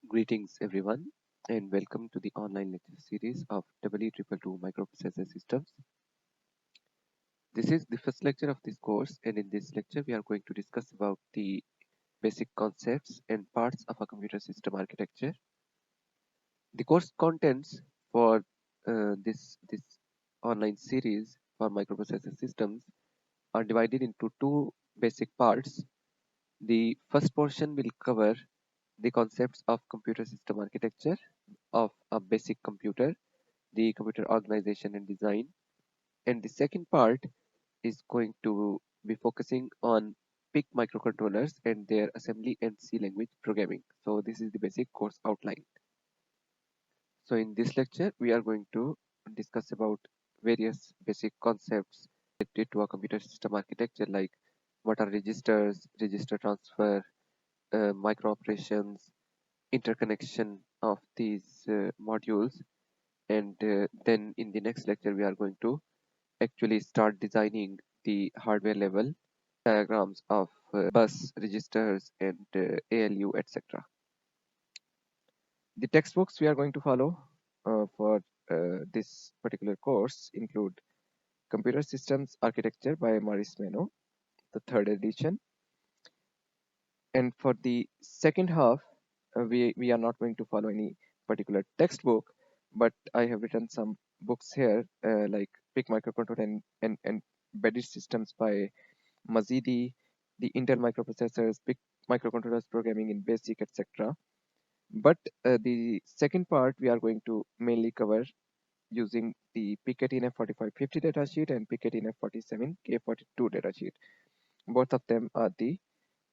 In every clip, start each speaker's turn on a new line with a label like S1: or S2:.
S1: Greetings everyone and welcome to the online lecture series of EE222 Microprocessor Systems. This is the first lecture of this course, and in this lecture we are going to discuss about the basic concepts and parts of a computer system architecture. The course contents for this online series for microprocessor systems are divided into two basic parts. The first portion will cover the concepts of computer system architecture of a basic computer, the computer organization and design. And the second part is going to be focusing on PIC microcontrollers and their assembly and C language programming. So this is the basic course outline. So in this lecture, we are going to discuss about various basic concepts related to a computer system architecture, like what are registers, register transfer, micro operations, interconnection of these modules. And then in the next lecture, we are going to actually start designing the hardware level diagrams of bus registers and ALU, etc. The textbooks we are going to follow for this particular course include Computer Systems Architecture by Maurice Meno, the third edition. And for the second half, we are not going to follow any particular textbook, but I have written some books here like PIC Microcontroller and Embedded Systems by Mazidi, the Intel microprocessors, PIC microcontrollers programming in BASIC, etc. But the second part we are going to mainly cover using the PIC18 F4550 datasheet and PIC18 F47 K42 datasheet. Both of them are the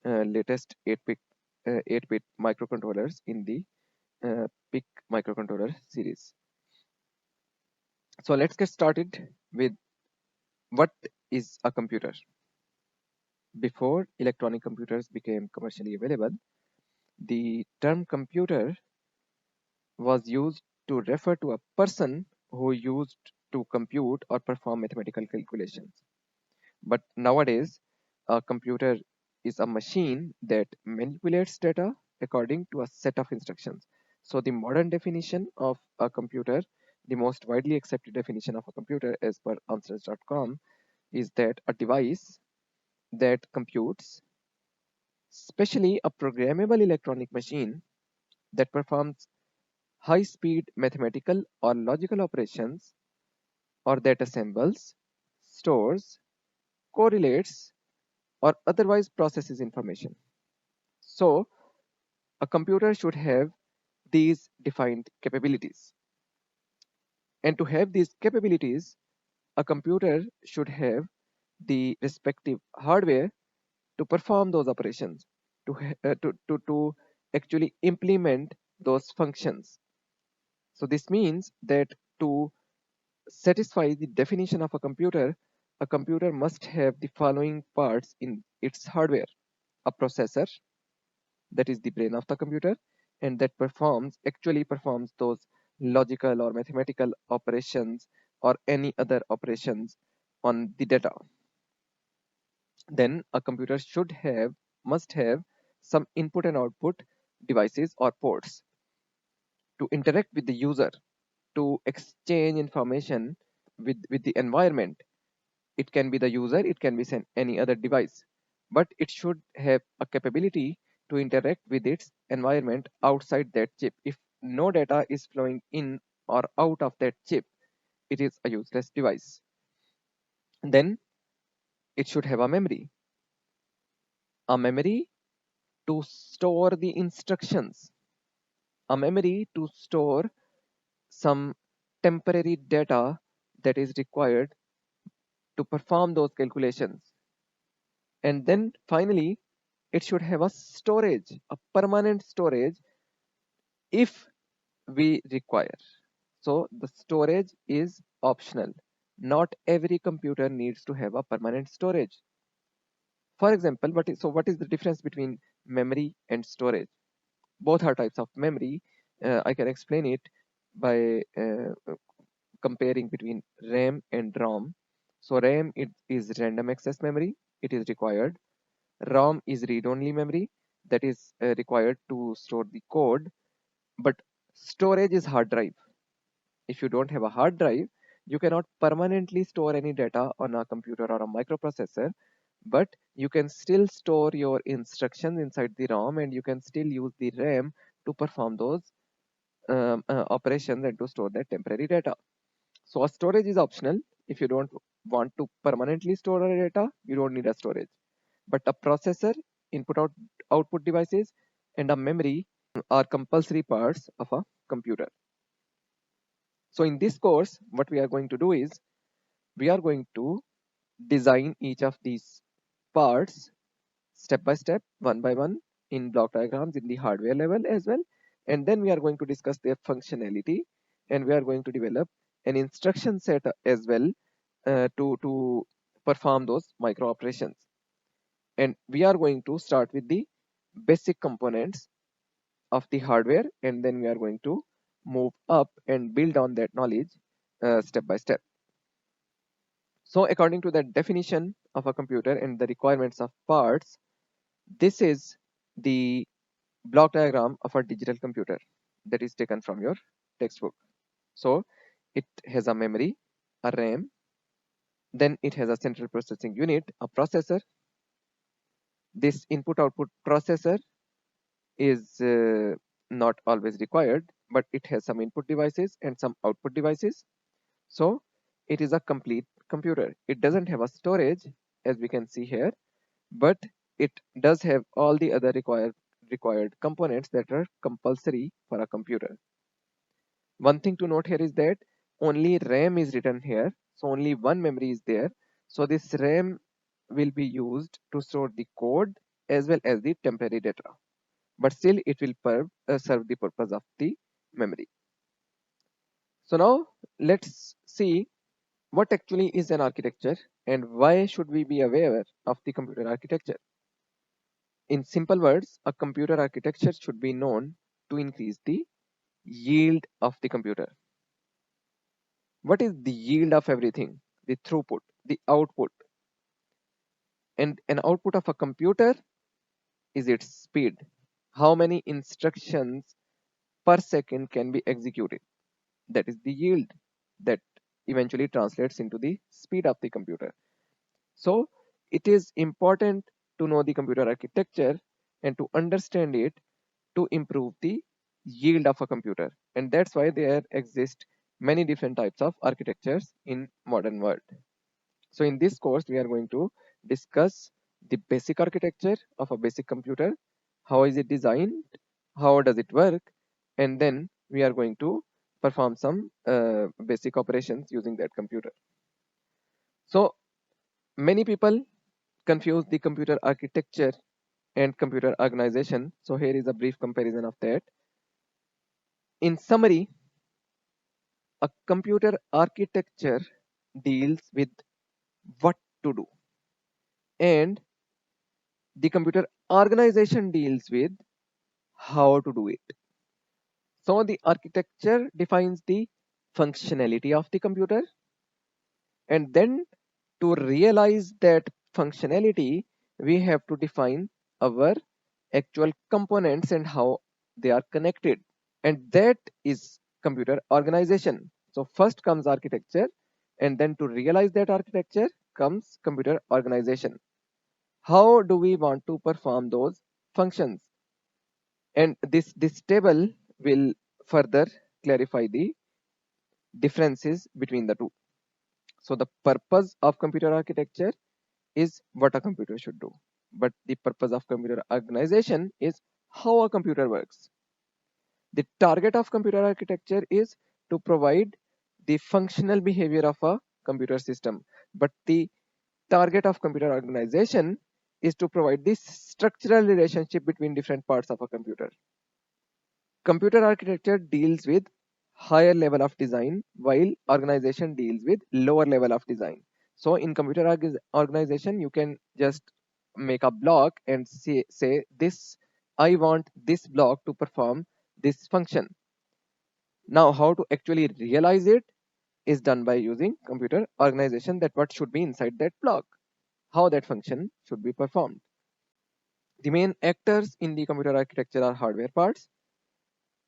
S1: latest 8-bit microcontrollers in the PIC microcontroller series. So let's get started with what is a computer. Before electronic computers became commercially available, the term computer was used to refer to a person who used to compute or perform mathematical calculations. But nowadays, a computer is a machine that manipulates data according to a set of instructions. So the modern definition of a computer, the most widely accepted definition of a computer as per answers.com, is that a device that computes, especially a programmable electronic machine that performs high-speed mathematical or logical operations, or that assembles, stores, correlates, or otherwise processes information. So, a computer should have these defined capabilities. And to have these capabilities, a computer should have the respective hardware to perform those operations, to actually implement those functions. So this means that to satisfy the definition of a computer must have the following parts in its hardware: a processor, that is the brain of the computer, and that actually performs those logical or mathematical operations or any other operations on the data. Then a computer must have some input and output devices or ports to interact with the user, to exchange information with the environment. It can be the user, it can be any other device, but it should have a capability to interact with its environment outside that chip. If no data is flowing in or out of that chip, it is a useless device. Then it should have a memory to store the instructions, a memory to store some temporary data that is required to perform those calculations. And then finally, it should have a storage, a permanent storage if we require. So the storage is optional. Not every computer needs to have a permanent storage. For example, what is the difference between memory and storage? Both are types of memory. I can explain it by comparing between RAM and ROM. So RAM is random access memory. It is required. ROM is read-only memory, that is required to store the code. But storage is hard drive. If you don't have a hard drive, you cannot permanently store any data on a computer or a microprocessor, but you can still store your instructions inside the ROM, and you can still use the RAM to perform those operations and to store that temporary data. So a storage is optional. If you don't want to permanently store a data, you don't need a storage. But a processor, output devices, and a memory are compulsory parts of a computer. So in this course, what we are going to do is we are going to design each of these parts step by step, one by one, in block diagrams in the hardware level as well. And then we are going to discuss their functionality, and we are going to develop an instruction set as well to perform those micro operations. And we are going to start with the basic components of the hardware, and then we are going to move up and build on that knowledge step by step. So according to the definition of a computer and the requirements of parts, this is the block diagram of a digital computer that is taken from your textbook. So it has a memory, a RAM, then it has a central processing unit, a processor. This input output processor is not always required, but it has some input devices and some output devices. So it is a complete computer. It doesn't have a storage as we can see here, but it does have all the other required components that are compulsory for a computer. One thing to note here is that only RAM is written here, so only one memory is there. So this RAM will be used to store the code as well as the temporary data, but still it will serve the purpose of the memory. So now let's see what actually is an architecture and why should we be aware of the computer architecture. In simple words, a computer architecture should be known to increase the yield of the computer. What is the yield of everything? The throughput, the output. And an output of a computer is its speed. How many instructions per second can be executed? That is the yield that eventually translates into the speed of the computer. So it is important to know the computer architecture and to understand it to improve the yield of a computer. And that's why there exist many different types of architectures in modern world. So in this course, we are going to discuss the basic architecture of a basic computer. How is it designed? How does it work? And then we are going to perform some basic operations using that computer. So many people confuse the computer architecture and computer organization. So here is a brief comparison of that. In summary, a computer architecture deals with what to do, and the computer organization deals with how to do it. So the architecture defines the functionality of the computer, and then to realize that functionality, we have to define our actual components and how they are connected. And that is computer organization. So first comes architecture, and then to realize that architecture comes computer organization. How do we want to perform those functions? And this table will further clarify the differences between the two. So the purpose of computer architecture is what a computer should do, but the purpose of computer organization is how a computer works. The target of computer architecture is to provide the functional behavior of a computer system, but the target of computer organization is to provide this structural relationship between different parts of a computer. Computer architecture deals with higher level of design, while organization deals with lower level of design. So in computer organization, you can just make a block and say this, I want this block to perform this function. Now how to actually realize it is done by using computer organization, that what should be inside that block, how that function should be performed. The main actors in the computer architecture are hardware parts,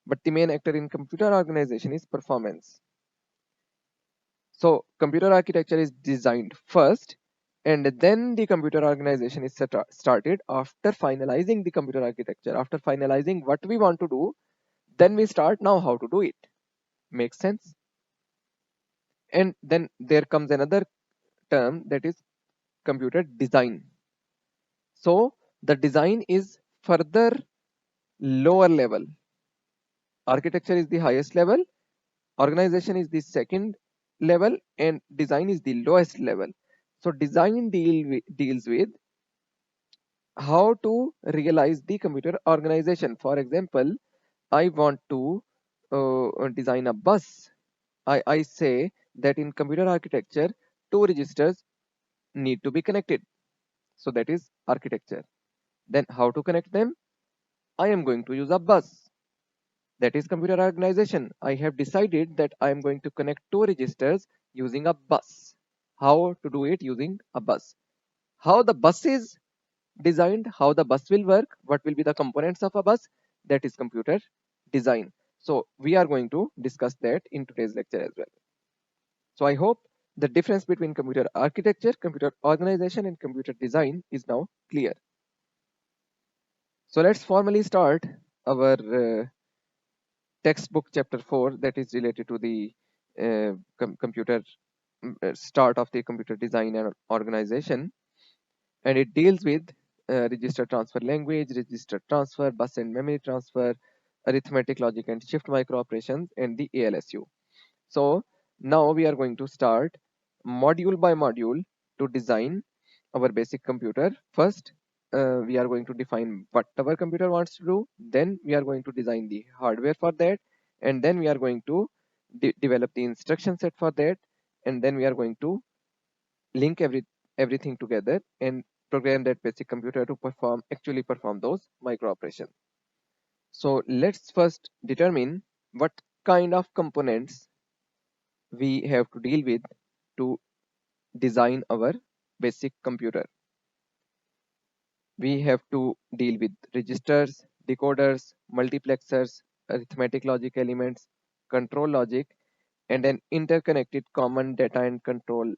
S1: but the main actor in computer organization is performance. So computer architecture is designed first, and then the computer organization is started. After finalizing the computer architecture, after finalizing what we want to do, then we start now how to do it. Makes sense? And then there comes another term, that is computer design. So the design is further lower level. Architecture is the highest level, organization is the second level, and design is the lowest level. So design deals with how to realize the computer organization. For example, I want to design a bus. I say that in computer architecture, two registers need to be connected. So that is architecture. Then how to connect them? I am going to use a bus. That is computer organization. I have decided that I am going to connect two registers using a bus. How to do it using a bus? How the bus is designed, how the bus will work, what will be the components of a bus, that is computer design. So we are going to discuss that in today's lecture as well. So I hope the difference between computer architecture, computer organization, and computer design is now clear. So let's formally start our textbook chapter 4, that is related to the computer start of the computer design and organization, and it deals with register transfer language, register transfer, bus and memory transfer, arithmetic logic and shift micro operations, and the ALSU. So now we are going to start module by module to design our basic computer. First, we are going to define what our computer wants to do. Then we are going to design the hardware for that. And then we are going to develop the instruction set for that. And then we are going to link everything together and program that basic computer to actually perform those micro operations. So let's first determine what kind of components we have to deal with to design our basic computer. We have to deal with registers, decoders, multiplexers, arithmetic logic elements, control logic, and an interconnected common data and control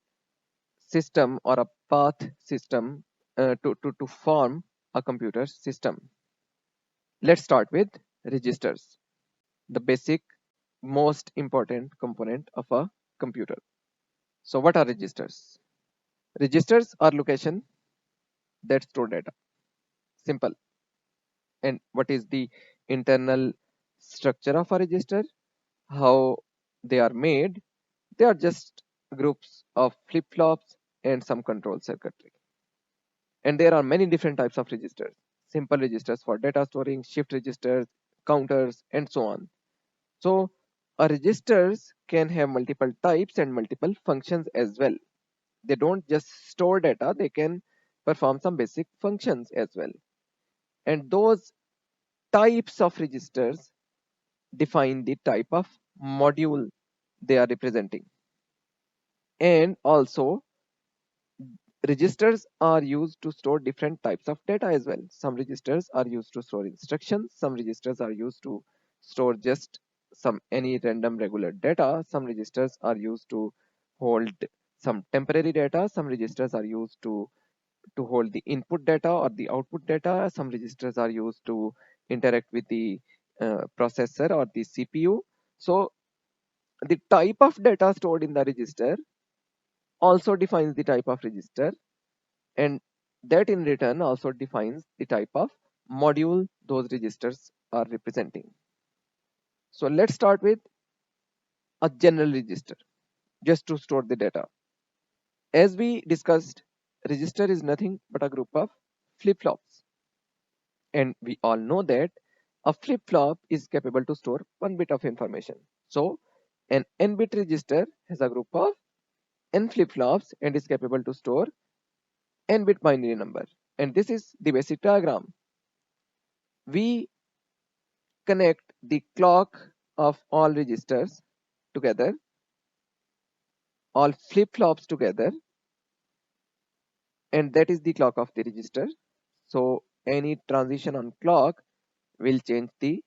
S1: system or a path system to form a computer system. Let's start with registers, the basic most important component of a computer. So what are registers? Registers are location that store data. Simple. And what is the internal structure of a register? How they are made? They are just groups of flip-flops and some control circuitry. And there are many different types of registers. Simple registers for data storing, shift registers, counters, and so on. So a registers can have multiple types and multiple functions as well. They don't just store data, they can perform some basic functions as well. And those types of registers define the type of module they are representing. And also, registers are used to store different types of data as well. Some registers are used to store instructions, some registers are used to store just some any random regular data, some registers are used to hold some temporary data, some registers are used to hold the input data or the output data, some registers are used to interact with the processor or the CPU. So the type of data stored in the register also defines the type of register, and that in return also defines the type of module those registers are representing. So let's start with a general register just to store the data. As we discussed, register is nothing but a group of flip-flops, and we all know that a flip-flop is capable to store one bit of information. So an n-bit register has a group of n flip-flops and is capable to store n-bit binary number. And this is the basic diagram. We connect the clock of all registers together, all flip-flops together, and that is the clock of the register. So any transition on clock will change the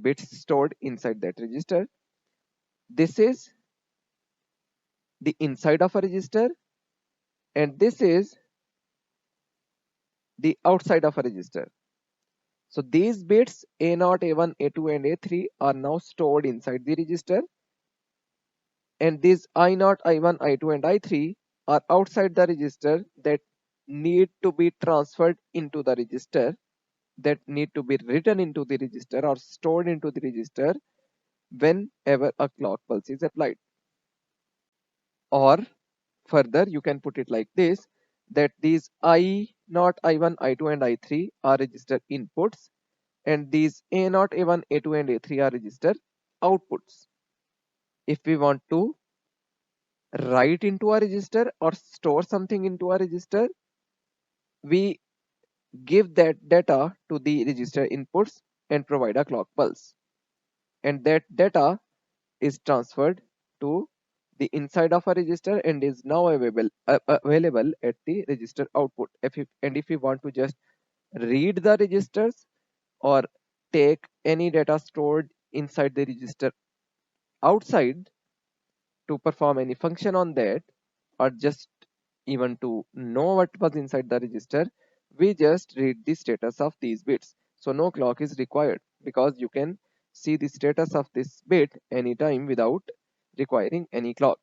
S1: bits stored inside that register. This is the inside of a register, and this is the outside of a register. So these bits A0, A1, A2 and A3 are now stored inside the register, and these I0, I1, I2 and I3 are outside the register that need to be transferred into the register, that need to be written into the register or stored into the register whenever a clock pulse is applied. Or further, you can put it like this, that these I0, I1, I2 and I3 are register inputs, and these A0, A1, A2 and A3 are register outputs. If we want to write into a register or store something into a register, we give that data to the register inputs and provide a clock pulse. And that data is transferred to the inside of a register and is now available at the register output. If you want to just read the registers or take any data stored inside the register outside to perform any function on that, or just even to know what was inside the register, we just read the status of these bits. So no clock is required, because you can see the status of this bit anytime without requiring any clock.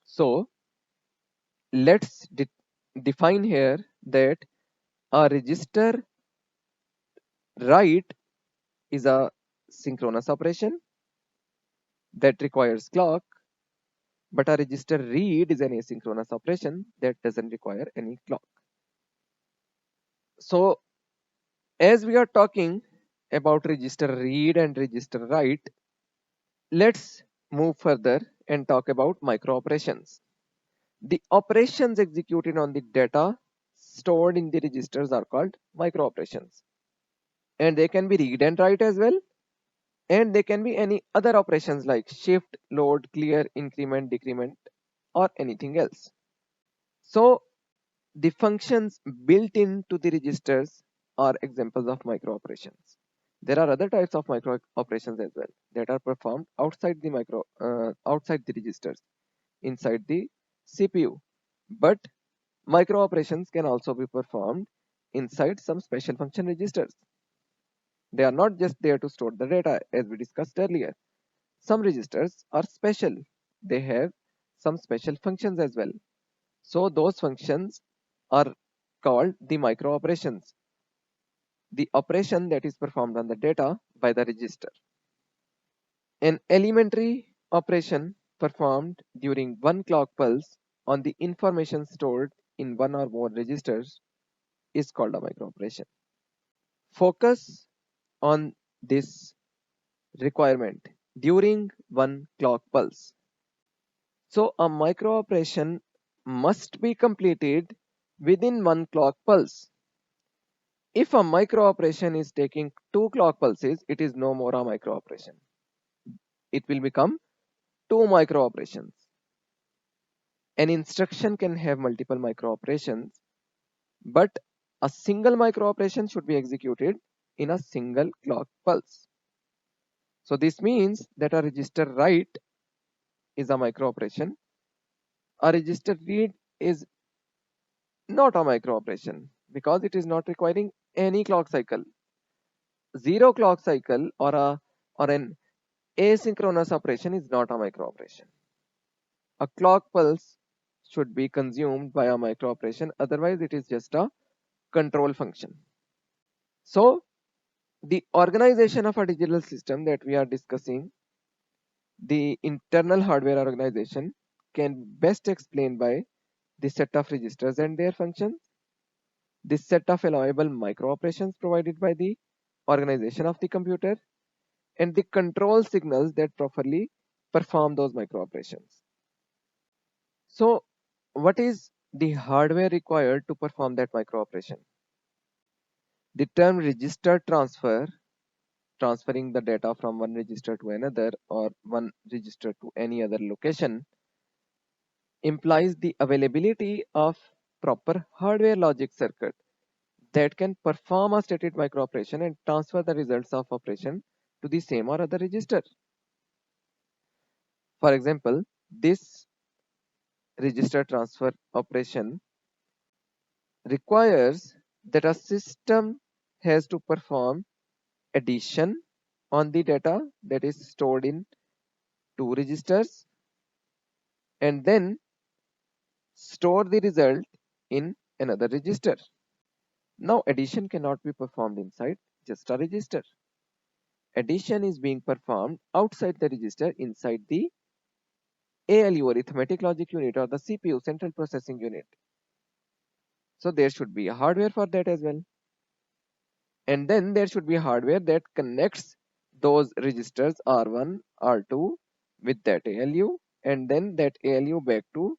S1: So let's define here that a register write is a synchronous operation that requires clock, but a register read is an asynchronous operation that doesn't require any clock. So as we are talking about register read and register write, let's move further and talk about micro operations. The operations executed on the data stored in the registers are called micro operations, and they can be read and write as well, and they can be any other operations like shift, load, clear, increment, decrement, or anything else. So the functions built into the registers are examples of micro operations. There are other types of micro operations as well that are performed outside the registers, inside the CPU. But micro operations can also be performed inside some special function registers. They are not just there to store the data, as we discussed earlier. Some registers are special. They have some special functions as well. So those functions are called the micro operations, the operation that is performed on the data by the register. An elementary operation performed during one clock pulse on the information stored in one or more registers is called a micro operation. Focus on this requirement during one clock pulse. So a micro operation must be completed within one clock pulse. If a micro operation is taking two clock pulses, it is no more a micro operation. It will become two micro operations. An instruction can have multiple micro operations, but a single micro operation should be executed in a single clock pulse. So this means that a register write is a micro operation. A register read is not a micro operation because it is not requiring any clock cycle. Zero clock cycle or an asynchronous operation is not a micro operation. A clock pulse should be consumed by a micro operation, otherwise it is just a control function. So the organization of a digital system that we are discussing, the internal hardware organization, can best explained by the set of registers and their functions, this set of allowable micro operations provided by the organization of the computer, and the control signals that properly perform those micro operations. So what is the hardware required to perform that micro operation? The term register transfer, transferring the data from one register to another or one register to any other location, implies the availability of proper hardware logic circuit that can perform a stated microoperation and transfer the results of operation to the same or other register. For example, this register transfer operation requires that a system has to perform addition on the data that is stored in two registers and then store the result in another register. Now addition cannot be performed inside just a register. Addition is being performed outside the register inside the ALU, arithmetic logic unit, or the CPU, central processing unit. So there should be a hardware for that as well. And then there should be hardware that connects those registers R1, R2 with that ALU, and then that ALU back to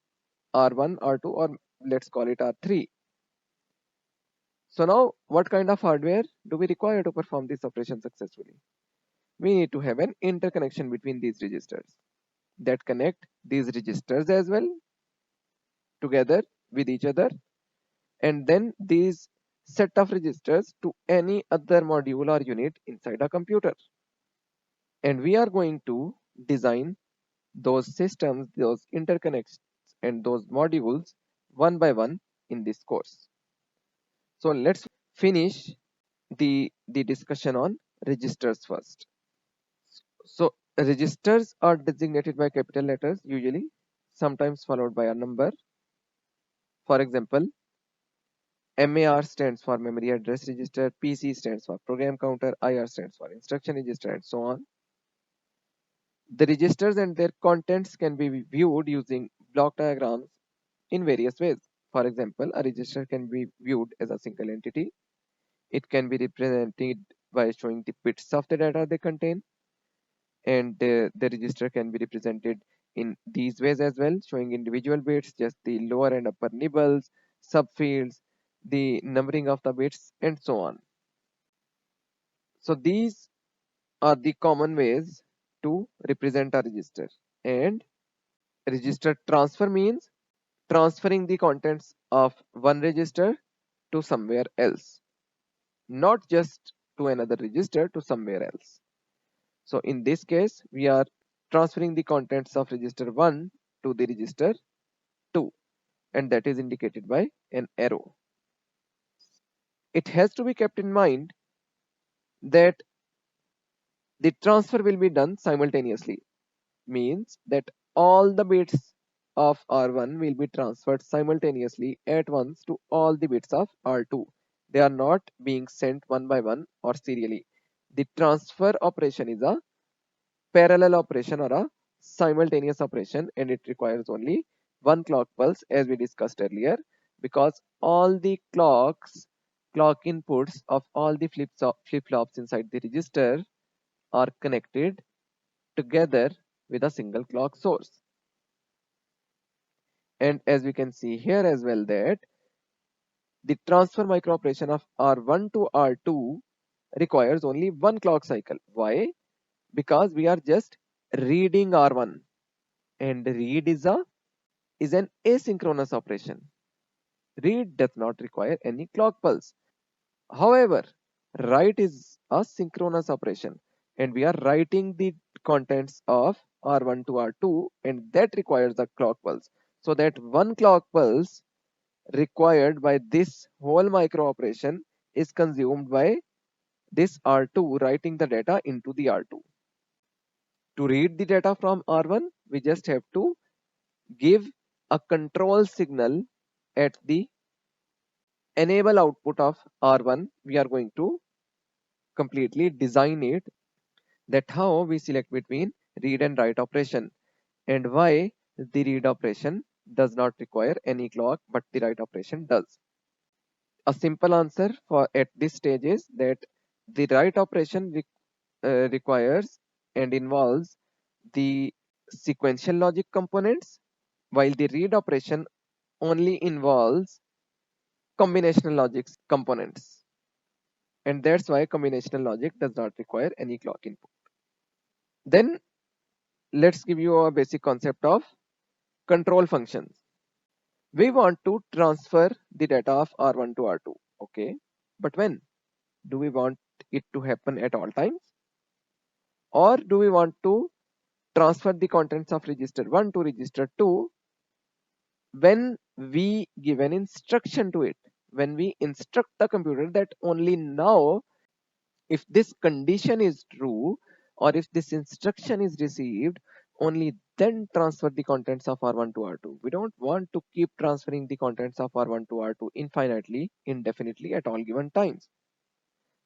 S1: R1, R2, or let's call it R3. So now what kind of hardware do we require to perform this operation successfully? We need to have an interconnection between these registers that connect these registers as well together with each other, and then these set of registers to any other module or unit inside a computer. And we are going to design those systems, those interconnects, and those modules one by one in this course. So let's finish the discussion on registers first. So registers are designated by capital letters usually, sometimes followed by a number. For example, MAR stands for memory address register, PC stands for program counter, IR stands for instruction register, and so on. The registers and their contents can be viewed using block diagrams in various ways. For example, a register can be viewed as a single entity. It can be represented by showing the bits of the data they contain, and the register can be represented in these ways as well, showing individual bits, just the lower and upper nibbles, subfields, the numbering of the bits, and so on. So these are the common ways to represent a register. And register transfer means transferring the contents of one register to somewhere else, not just to another register, to somewhere else. So in this case, we are transferring the contents of register 1 to the register 2, and that is indicated by an arrow. It has to be kept in mind that the transfer will be done simultaneously, means that all the bits of R1 will be transferred simultaneously at once to all the bits of R2. They are not being sent one by one or serially. The transfer operation is a parallel operation or a simultaneous operation, and it requires only one clock pulse as we discussed earlier, because all the clock inputs of all the flip-flops inside the register are connected together with a single clock source. And as we can see here as well, that the transfer microoperation of R1 to R2 requires only one clock cycle. Why? Because we are just reading R1, and read is an asynchronous operation. Read does not require any clock pulse. However, write is a synchronous operation, and we are writing the contents of R1 to R2, and that requires a clock pulse. So that one clock pulse required by this whole micro operation is consumed by this R2 writing the data into the R2. To read the data from R1, we just have to give a control signal at the enable output of R1. We are going to completely design it, that how we select between read and write operation, and why the read operation does not require any clock but the write operation does. A simple answer for at this stage is that the write operation requires and involves the sequential logic components, while the read operation only involves combinational logic components. And that's why combinational logic does not require any clock input. Then let's give you a basic concept of control functions. We want to transfer the data of R1 to R2. Okay. But when? Do we want it to happen at all times? Or do we want to transfer the contents of register 1 to register 2 when we give an instruction to it? When we instruct the computer that only now, if this condition is true or if this instruction is received, only then transfer the contents of R1 to R2. We don't want to keep transferring the contents of R1 to R2 infinitely, indefinitely at all given times.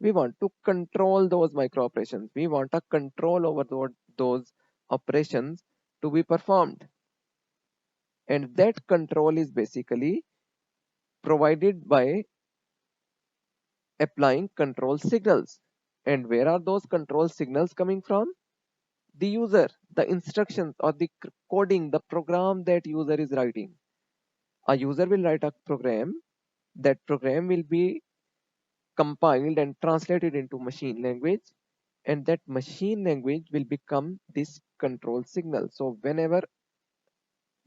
S1: We want to control those micro operations. We want a control over those operations to be performed. And that control is basically provided by applying control signals. And where are those control signals coming from? The user, the instructions or the coding, the program that user is writing. A user will write a program. That program will be compiled and translated into machine language, and that machine language will become this control signal. So whenever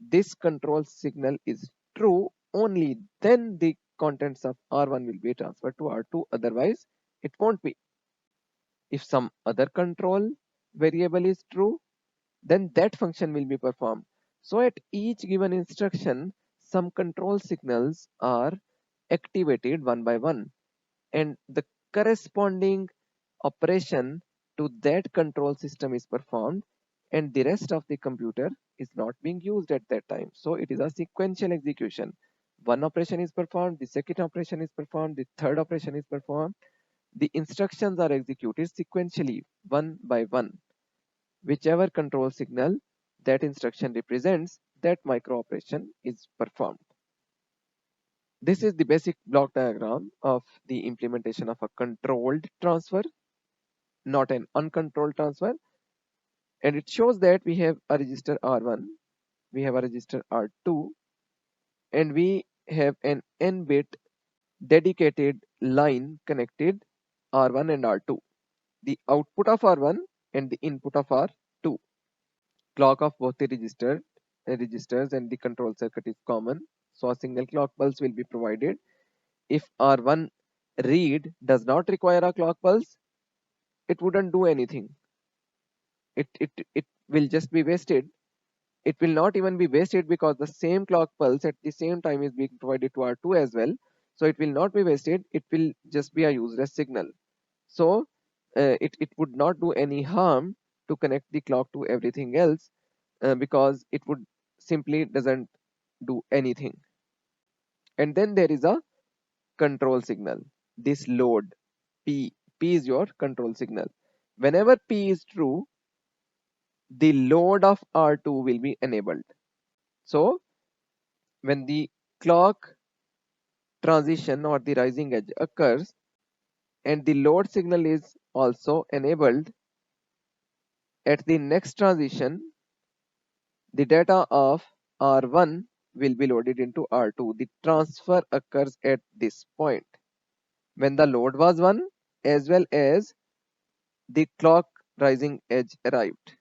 S1: this control signal is true, only then the contents of R1 will be transferred to R2, otherwise it won't be. If some other control variable is true, then that function will be performed. So at each given instruction, some control signals are activated one by one, and the corresponding operation to that control system is performed, and the rest of the computer is not being used at that time. So it is a sequential execution. One operation is performed, the second operation is performed, the third operation is performed. The instructions are executed sequentially, one by one. Whichever control signal that instruction represents, that micro operation is performed. This is the basic block diagram of the implementation of a controlled transfer, not an uncontrolled transfer. And it shows that we have a register R1, we have a register R2, and we have an n bit dedicated line connected R1 and R2. The output of R1 and the input of R2. Clock of both the registers and the control circuit is common, so a single clock pulse will be provided. If R1 read does not require a clock pulse, it wouldn't do anything. It will just be wasted. It will not even be wasted because the same clock pulse at the same time is being provided to R2 as well. So it will not be wasted. It will just be a useless signal. So it would not do any harm to connect the clock to everything else because it would simply doesn't do anything. And then there is a control signal. This load P is your control signal. Whenever P is true, the load of R2 will be enabled. So when the clock transition or the rising edge occurs and the load signal is also enabled, at the next transition, the data of R1 will be loaded into R2. The transfer occurs at this point when the load was 1 as well as the clock rising edge arrived.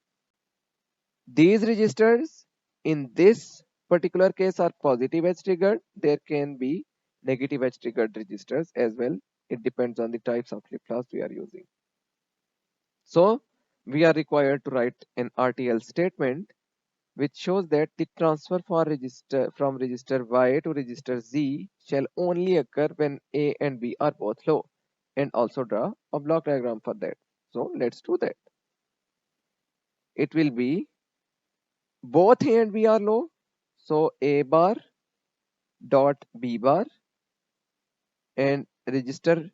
S1: These registers in this particular case are positive edge triggered. There can be negative edge triggered registers as well. It depends on the types of flip-flops we are using. So we are required to write an RTL statement which shows that the transfer for register from register Y to register Z shall only occur when A and B are both low, and also draw a block diagram for that. So let's do that. It will be both A and B are low, so A bar dot B bar, and register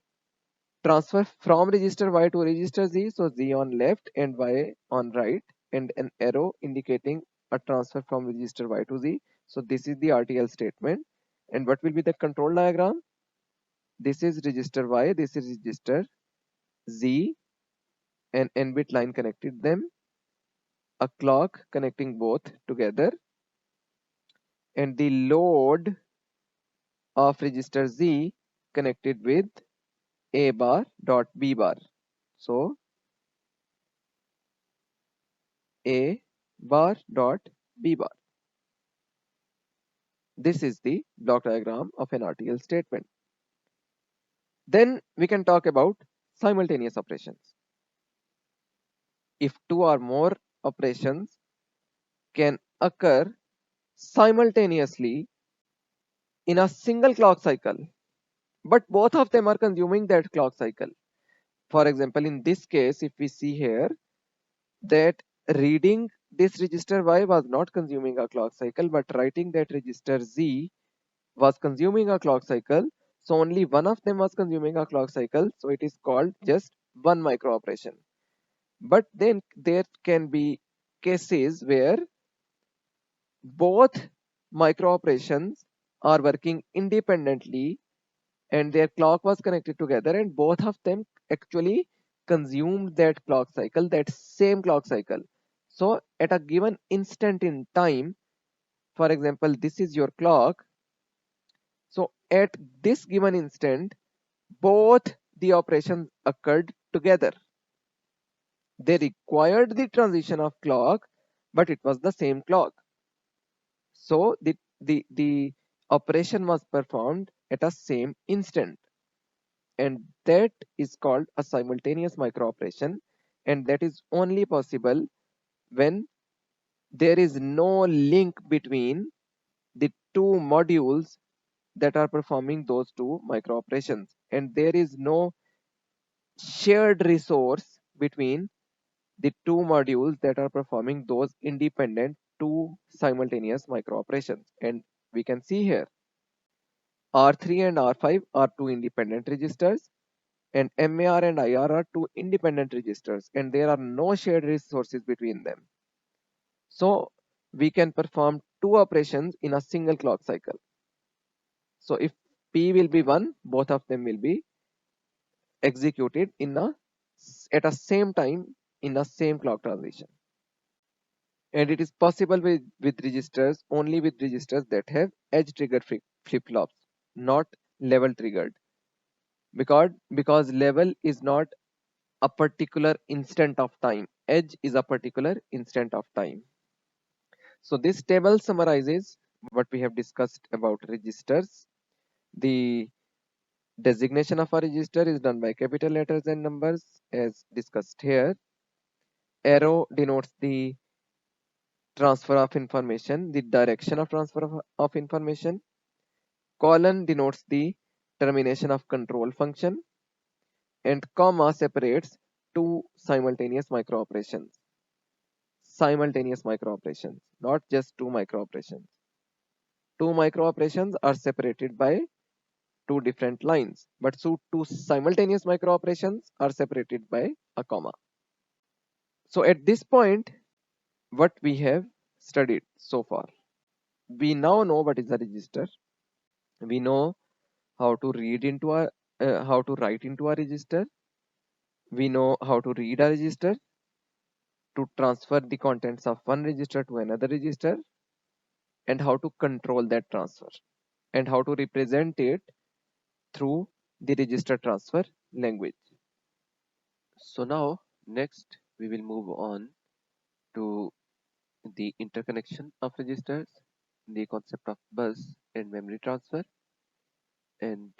S1: transfer from register Y to register Z, so Z on left and Y on right, and an arrow indicating a transfer from register Y to Z. So this is the RTL statement. And what will be the control diagram? This is register Y, this is register Z, and n bit line connected them, a clock connecting both together, and the load of register Z connected with A bar dot B bar. So A bar dot B bar. This is the block diagram of an RTL statement. Then we can talk about simultaneous operations. If two or more operations can occur simultaneously in a single clock cycle, but both of them are consuming that clock cycle. For example, in this case, if we see here that reading this register Y was not consuming a clock cycle, but writing that register Z was consuming a clock cycle. So only one of them was consuming a clock cycle. So it is called just one micro operation. But then there can be cases where both micro operations are working independently and their clock was connected together, and both of them actually consumed that clock cycle, that same clock cycle. So at a given instant in time, for example, this is your clock. So at this given instant, both the operations occurred together. They required the transition of clock, but it was the same clock. So the operation was performed at a same instant, and that is called a simultaneous micro operation, and that is only possible when there is no link between the two modules that are performing those two micro operations, and there is no shared resource between the two modules that are performing those independent two simultaneous micro operations. And we can see here R3 and R5 are two independent registers, and MAR and IR are two independent registers, and there are no shared resources between them. So we can perform two operations in a single clock cycle. So if P will be 1, both of them will be executed at a same time in a same clock transition. And it is possible with registers, only with registers that have edge triggered flip-flops, not level triggered. Because level is not a particular instant of time. Edge is a particular instant of time. So this table summarizes what we have discussed about registers. The designation of a register is done by capital letters and numbers as discussed here. Arrow denotes the transfer of information, the direction of transfer of information. Colon denotes the termination of control function, and comma separates two simultaneous micro operations. Simultaneous micro operations, not just two micro operations. Two micro operations are separated by two different lines, but so two simultaneous micro operations are separated by a comma. So at this point, what we have studied so far, we now know what is a register. We know how to how to write into a register. We know how to read a register, to transfer the contents of one register to another register, and how to control that transfer, and how to represent it through the register transfer language. So now next we will move on to the interconnection of registers, the concept of bus and memory transfer, and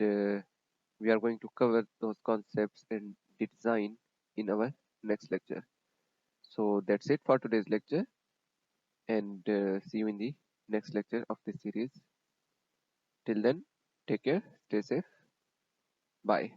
S1: we are going to cover those concepts and design in our next lecture. So that's it for today's lecture, and see you in the next lecture of this series. Till then, take care, stay safe, bye.